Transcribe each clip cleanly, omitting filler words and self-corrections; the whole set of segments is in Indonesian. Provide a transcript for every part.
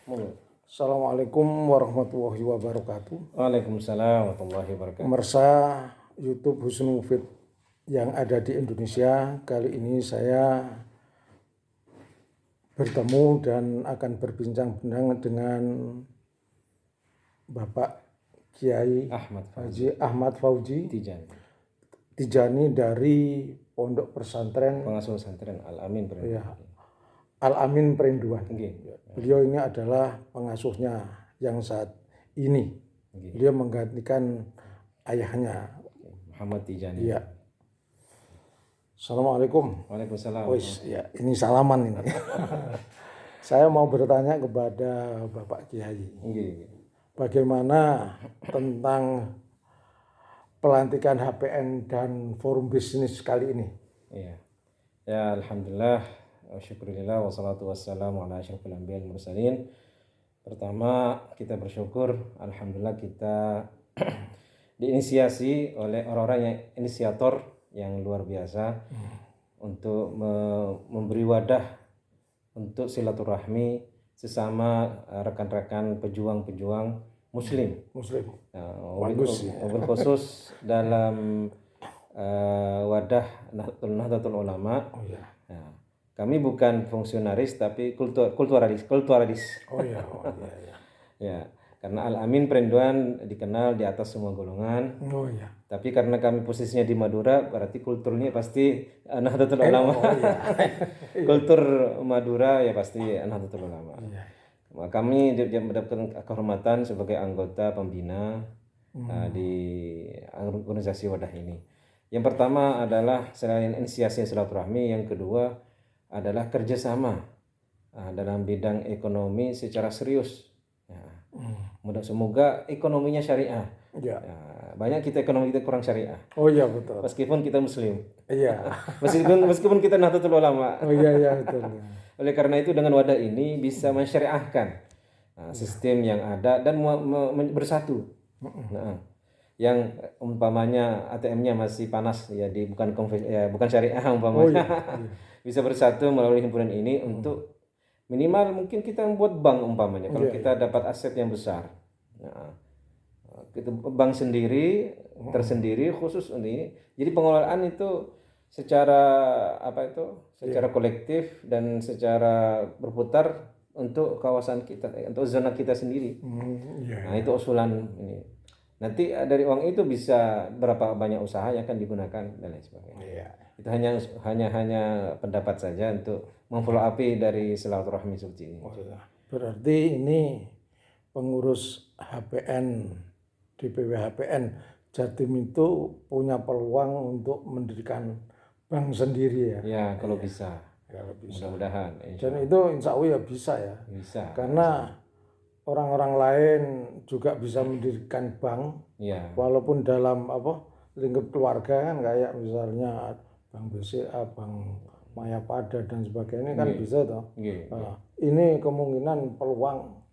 Monggo. Assalamualaikum warahmatullahi wabarakatuh. Waalaikumsalam warahmatullahi wabarakatuh. Pemirsa YouTube Husnul Mufid yang ada di Indonesia, kali ini saya bertemu dan akan berbincang-bincang dengan Bapak Kiai Haji Ahmad Fauzi Tijani dari Pondok Pesantren Pengasuh pesantren Al-Amin Al-Amin Perinduan. Okay. Beliau ini adalah pengasuhnya yang saat ini. Okay. Beliau menggantikan ayahnya. Muhammad Tijani. Iya. Assalamualaikum. Waalaikumsalam. Ya, ini salaman ini. Saya mau bertanya kepada Bapak Kiai. Okay. Bagaimana tentang pelantikan HPN dan forum bisnis kali ini? Iya. Ya, alhamdulillah, syukurillah, wassalatu wassalamu ala asyrafil anbiya wal mursalin. Pertama, kita bersyukur, alhamdulillah kita diinisiasi oleh orang-orang yang inisiator yang luar biasa untuk memberi wadah untuk silaturahmi sesama rekan-rekan pejuang-pejuang Muslim. Bagus. Wabil khusus dalam wadah Nahdlatul Ulama. Oh ya. Nah, kami bukan fungsionaris tapi kulturalis. Oh ya. Ya, karena Al-Amin Perinduan dikenal di atas semua golongan. Oh ya. Tapi karena kami posisinya di Madura, berarti kulturnya pasti Nahdlatul Ulama. Oh ya. Kultur Madura ya pasti Nahdlatul Ulama. Iya. Kami mendapatkan kehormatan sebagai anggota pembina di organisasi wadah ini. Yang pertama adalah selain inisiasi silaturahmi, yang kedua adalah kerjasama dalam bidang ekonomi secara serius. Ya. Semoga ekonominya syariah. Ya. Ya, banyak ekonomi kita kurang syariah. Oh iya betul. Meskipun kita Muslim. Iya. Meskipun kita Nahdlatul Ulama. Oh iya betul. Oleh karena itu dengan wadah ini bisa mensyariahkan sistem yang ada dan bersatu. Nah, yang umpamanya ATM-nya masih panas ya bukan syariah umpamanya. Bisa bersatu melalui himpunan ini untuk minimal mungkin kita membuat bank umpamanya kalau kita dapat aset yang besar. Nah, kita bank sendiri tersendiri khusus ini. Jadi pengelolaan itu secara kolektif dan secara berputar untuk kawasan kita, untuk zona kita sendiri. Nah, itu usulan ini. Nanti dari uang itu bisa berapa banyak usaha yang akan digunakan dan lain sebagainya. Itu hanya pendapat saja untuk memfollow up dari silaturahmi seperti ini. Berarti ini pengurus HPN, DPW HPN Jatim itu punya peluang untuk mendirikan bank sendiri ya? Ya, kalau bisa. Mudah-mudahan. Dan itu insya Allah ya bisa ya. Bisa. Karena orang-orang lain juga bisa mendirikan bank. Ya. Walaupun dalam lingkup keluarga kan kayak misalnya Bank BCA, Bank Mayapada dan sebagainya kan bisa toh. Ini kemungkinan peluang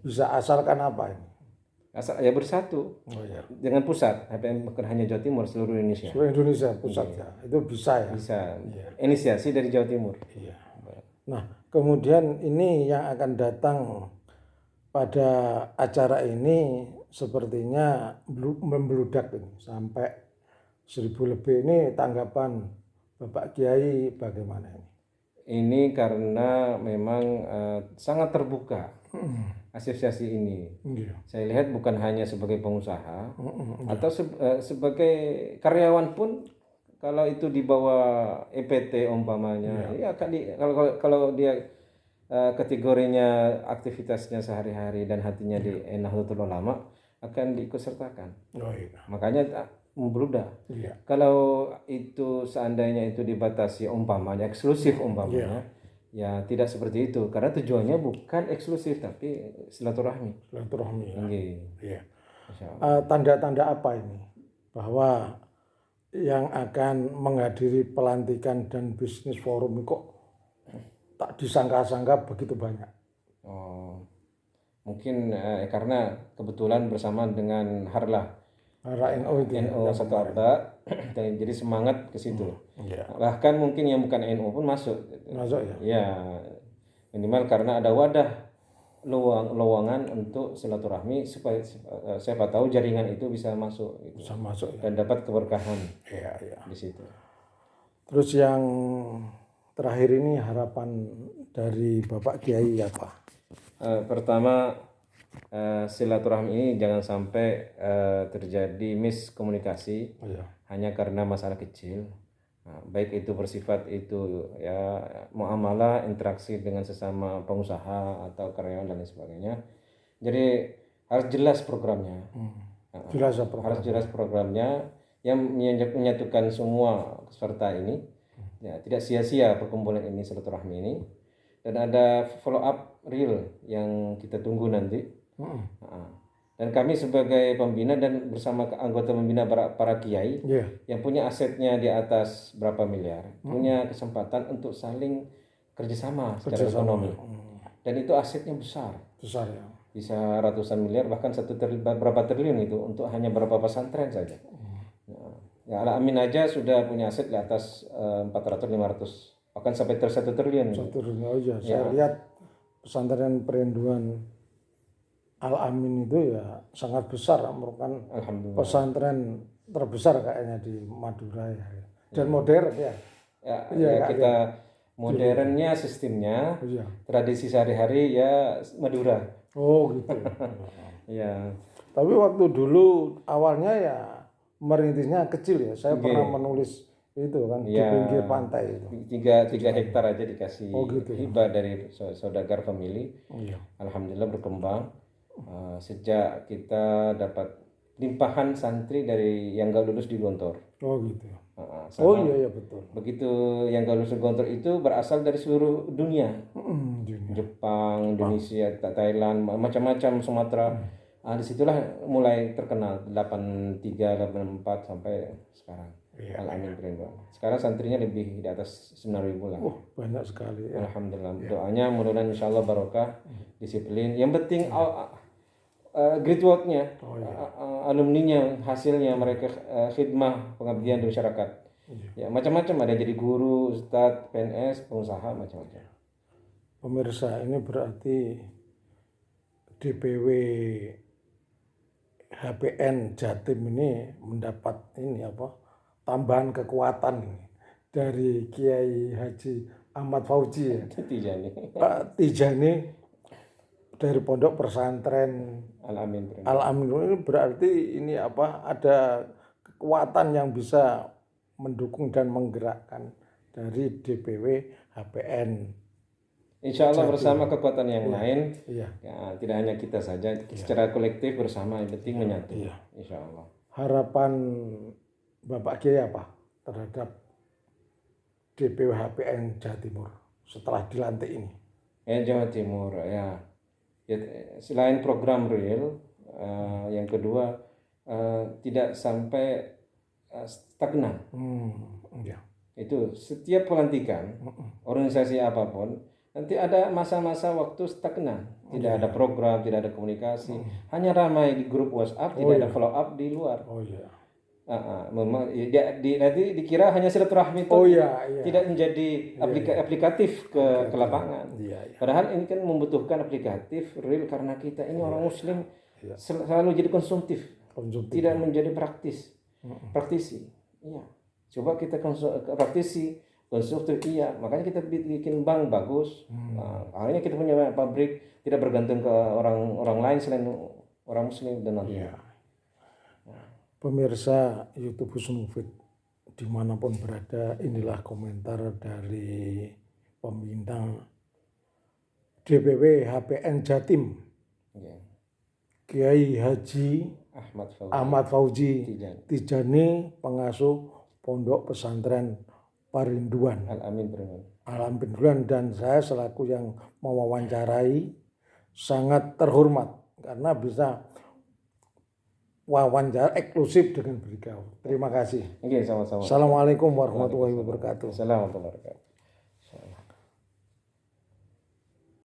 bisa asalkan apa ini? Asal ya bersatu dengan pusat HPN bukan hanya Jawa Timur, seluruh Indonesia. Seluruh Indonesia pusatnya itu bisa ya. Bisa. Inisiasi dari Jawa Timur. Iya. Nah kemudian ini yang akan datang pada acara ini sepertinya membludak ini sampai 1.000 lebih. Ini tanggapan Bapak Kiai bagaimana ini? Ini karena memang sangat terbuka. Asosiasi ini, saya lihat bukan hanya sebagai pengusaha atau sebagai karyawan pun, kalau itu di bawah EPT umpamanya, ya akan kalau dia kategorinya aktivitasnya sehari-hari dan hatinya di Nahdlatul Ulama akan diikutsertakan. Makanya membludak. Kalau itu seandainya itu dibatasi umpamanya eksklusif umpamanya. Ya tidak seperti itu, karena tujuannya bukan eksklusif tapi silaturahmi. Ya. Tanda-tanda apa ini bahwa yang akan menghadiri pelantikan dan bisnis forum kok tak disangka-sangka begitu banyak? Mungkin karena kebetulan bersama dengan Harlah NU itu NU satu Arta, jadi semangat ke situ. Bahkan mungkin yang bukan NU pun masuk. Masuk ya. Ya, minimal karena ada wadah lowongan untuk silaturahmi supaya siapa tahu jaringan itu bisa masuk gitu. Bisa masuk ya. Dan dapat keberkahan Iya, iya. di situ. Terus yang terakhir ini harapan dari Bapak Kiai apa? Pertama, silaturahmi ini jangan sampai terjadi miskomunikasi Iya. hanya karena masalah kecil. Nah, baik itu bersifat itu ya muamalah, interaksi dengan sesama pengusaha atau karyawan dan lain sebagainya. Jadi harus jelas programnya. Jelas ya Prof. Harus jelas programnya yang menyatukan semua peserta ini. Ya, tidak sia-sia perkumpulan ini, silaturahmi ini. Dan ada follow up real yang kita tunggu nanti. Nah, dan kami sebagai pembina dan bersama anggota pembina para kiai Iya. yang punya asetnya di atas berapa miliar, punya kesempatan untuk saling kerjasama secara ekonomi. Dan itu asetnya besar. Besar ya. Bisa ratusan miliar, bahkan berapa triliun itu untuk hanya berapa pesantren saja. Ya, Al-Amin aja sudah punya aset di atas 400-500, bahkan sampai 1 triliun. Oh iya, saya lihat pesantren perinduan Al-Amin itu ya sangat besar, merupakan pesantren terbesar kayaknya di Madura ya. Dan modern ya. Ya, kita modernnya sistemnya, tradisi sehari-hari ya Madura. Oh gitu. Ya. Tapi waktu dulu awalnya ya merintisnya kecil ya. Saya pernah menulis itu kan di pinggir pantai itu. 3 hektar aja dikasih gitu. hibah dari saudagar family. Iya. Alhamdulillah berkembang. Sejak kita dapat limpahan santri dari yang gak lulus di Gontor. Oh gitu. Oh iya betul. Begitu yang gak lulus di Gontor itu berasal dari seluruh dunia. Jepang, Indonesia, Thailand, macam-macam, Sumatera. Disitulah mulai terkenal 83, 84 sampai sekarang. Al-Amin Perinduan. Sekarang santrinya lebih di atas 9.000 lah. Banyak sekali. Ya. Alhamdulillah. Doanya mudah-mudahan insyaallah barokah, disiplin. Yang penting great work-nya, alumninya, hasilnya mereka khidmah pengabdian di masyarakat. Ya macam-macam, ada jadi guru, ustadz, PNS, pengusaha, macam-macam. Pemirsa, ini berarti DPW HPN Jatim ini mendapat tambahan kekuatan dari Kiai Haji Ahmad Fauzi ya. Pak Tijani dari Pondok Pesantren Al-Amin ini berarti ini ada kekuatan yang bisa mendukung dan menggerakkan dari DPW HPN. Insya Allah bersama kekuatan yang lain, ya, tidak hanya kita saja, secara kolektif bersama, yang penting menyatu. Insya Allah. Harapan Bapak Kiai apa terhadap DPW HPN Jawa Timur setelah dilantik ini? Jawa Timur ya, selain program real, yang kedua tidak sampai stagnan. Itu setiap pelantikan organisasi apapun nanti ada masa-masa waktu stagnan, tidak ada program, tidak ada komunikasi, hanya ramai di grup WhatsApp, tidak ada follow up di luar. Nanti dikira hanya silaturahmi itu, tidak menjadi aplikatif ke lapangan. Padahal ini kan membutuhkan aplikatif real karena kita ini orang Muslim selalu jadi konsumtif, tidak menjadi praktisi. Iya, coba kita praktisi. Konstruktif makanya kita bikin bank bagus. Akhirnya kita punya pabrik, tidak bergantung ke orang lain selain orang Muslim dan nantinya. Pemirsa YouTube Husnul Mufid dimanapun berada, inilah komentar dari pembina DPW HPN Jatim, Kiai Haji Ahmad Fauzi Tijani, pengasuh Pondok Pesantren Perinduan Al-Amin Perinduan, dan saya selaku yang mewawancarai sangat terhormat karena bisa wawancara eksklusif dengan beliau. Terima kasih. Sama-sama. Assalamualaikum warahmatullahi wabarakatuh. Assalamualaikum warahmatullahi wabarakatuh.